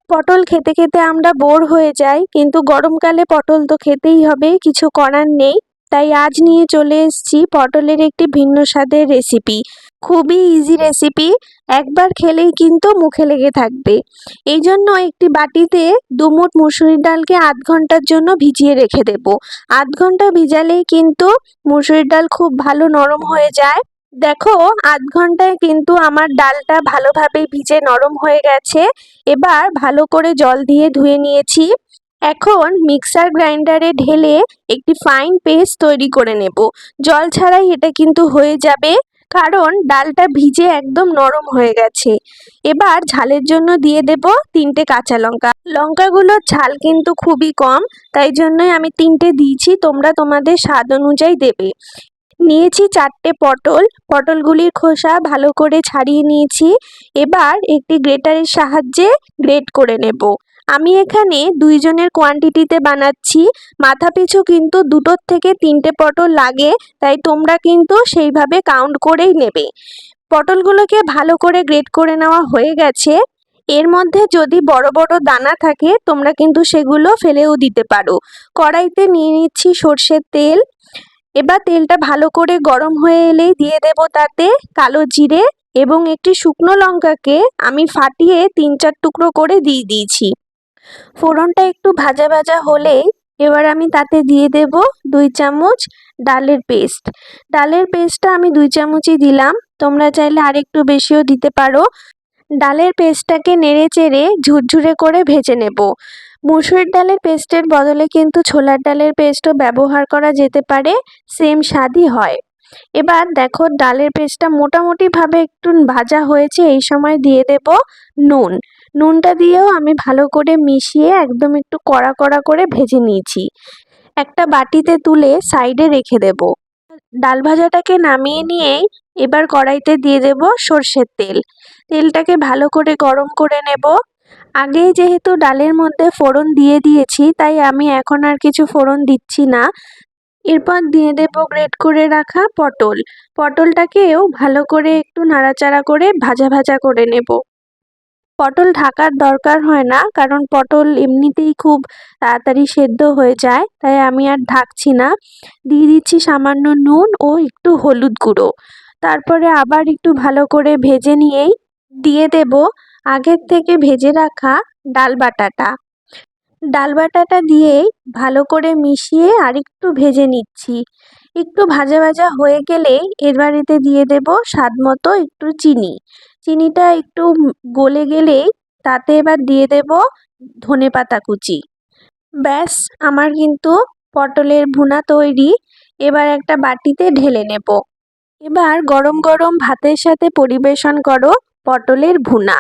পটল খেতে খেতে আমরা বোর হয়ে যাই, কিন্তু গরমকালে পটল তো খেতেই হবে, কিছু করার নেই। তাই আজ নিয়ে চলে এসেছি পটলের একটি ভিন্ন স্বাদের রেসিপি। খুবই ইজি রেসিপি, একবার খেলেই কিন্তু মুখে লেগে থাকবে। এই জন্য একটি বাটিতে দুমুঠ মুসুরির ডালকে আধ ঘন্টার জন্য ভিজিয়ে রেখে দেব। আধ ঘন্টা ভিজালেই কিন্তু মুসুরির ডাল খুব ভালো নরম হয়ে যায়। দেখো, আধ ঘন্টায় কিন্তু আমার ডালটা ভালোভাবে ভিজে নরম হয়ে গেছে। এবার ভালো করে জল দিয়ে ধুয়ে নিয়েছি। এখন মিক্সার গ্রাইন্ডারে ঢেলে একটি ফাইন পেস্ট তৈরি করে নেব। জল ছাড়াই এটা কিন্তু হয়ে যাবে, কারণ ডালটা ভিজে একদম নরম হয়ে গেছে। এবার ঝালের জন্য দিয়ে দেব 3টে কাঁচা লঙ্কা। লঙ্কাগুলোর ঝাল কিন্তু খুবই কম, তাই জন্যই আমি 3টে দিয়েছি, তোমরা তোমাদের স্বাদ অনুযায়ী দেবে। নিয়েছি 4টে পটল, পটলগুলির খোসা ভালো করে ছাড়িয়ে নিয়েছি। এবার একটি গ্রেটারের সাহায্যে গ্রেট করে নেব। আমি এখানে 2 জনের কোয়ান্টিটিতে বানাচ্ছি, মাথা পিছু কিন্তু 2 থেকে 3টে পটল লাগে, তাই তোমরা কিন্তু সেইভাবে কাউন্ট করেই নেবে। পটলগুলোকে ভালো করে গ্রেট করে নেওয়া হয়ে গেছে। এর মধ্যে যদি বড় বড় দানা থাকে তোমরা কিন্তু সেগুলো ফেলেও দিতে পারো। কড়াইতে নিয়ে নিচ্ছি সর্ষের তেল। এবার তেলটা ভালো করে গরম হয়ে এলেই দিয়ে দেব তাতে কালো জিরে এবং একটি শুকনো লঙ্কাকে আমি ফাটিয়ে 3-4 টুকরো করে দিয়ে দিয়েছি। ফোড়নটা একটু ভাজা ভাজা হলেই এবার আমি তাতে দিয়ে দেব 2 চামচ ডালের পেস্ট। ডালের পেস্টটা আমি 2 চামচই দিলাম, তোমরা চাইলে আরেকটু বেশিও দিতে পারো। ডালের পেস্টটাকে নেড়ে চেড়ে ঝুরঝুরে করে ভেজে নেব। মুসুরির ডালের পেস্টের বদলে কিন্তু ছোলার ডালের পেস্টও ব্যবহার করা যেতে পারে, সেম স্বাদই হয়। এবার দেখো, ডালের পেস্টটা মোটামুটিভাবে একটু ভাজা হয়েছে, এই সময় দিয়ে দেব নুন। নুনটা দিয়েও আমি ভালো করে মিশিয়ে একদম একটু কড়া কড়া করে ভেজে নিয়েছি। একটা বাটিতে তুলে সাইডে রেখে দেব। ডাল ভাজাটাকে নামিয়ে নিয়েই এবার কড়াইতে দিয়ে দেব সর্ষের তেল। তেলটাকে ভালো করে গরম করে নেব। আগেই যেহেতু ডালের মধ্যে ফোড়ন দিয়ে দিয়েছি, তাই আমি এখন আর কিছু ফোড়ন দিচ্ছি না। এরপর দিয়ে দেব গ্রেট করে রাখা পটল। পটলটাকেও ভালো করে একটু নাড়াচাড়া করে ভাজা ভাজা করে নেব। পটল ঢাকার দরকার হয় না, কারণ পটল এমনিতেই খুব তাড়াতাড়ি সেদ্ধ হয়ে যায়, তাই আমি আর ঢাকছি না। দিয়ে দিচ্ছি সামান্য নুন ও একটু হলুদ গুঁড়ো। তারপরে আবার একটু ভালো করে ভেজে নিয়েই দিয়ে দেব আগের থেকে ভেজে রাখা ডাল বাটাটা। ডাল বাটাটা দিয়েই ভালো করে মিশিয়ে আরেকটু ভেজে নিচ্ছি। একটু ভাজা ভাজা হয়ে গেলেই এর বাড়িতে দিয়ে দেব স্বাদ মতো একটু চিনি। চিনিটা একটু গলে গেলেই তাতে এবার দিয়ে দেব ধনেপাতা কুচি। ব্যাস, আমার কিন্তু পটলের ভুনা তৈরি। এবার একটা বাটিতে ঢেলে নেব। এবার গরম গরম ভাতের সাথে পরিবেশন করো পটলের ভুনা।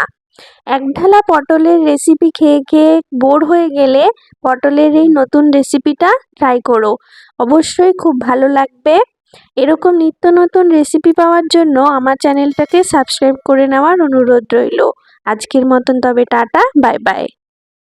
একঢালা পটলের রেসিপি খেয়ে খেয়ে বোর হয়ে গেলে পটলের এই নতুন রেসিপিটা ট্রাই করো, অবশ্যই খুব ভালো লাগবে। এরকম নিত্য নতুন রেসিপি পাওয়ার জন্য আমার চ্যানেলটাকে সাবস্ক্রাইব করে নেওয়ার অনুরোধ রইল। আজকের মতন তবে টাটা, বাই বাই।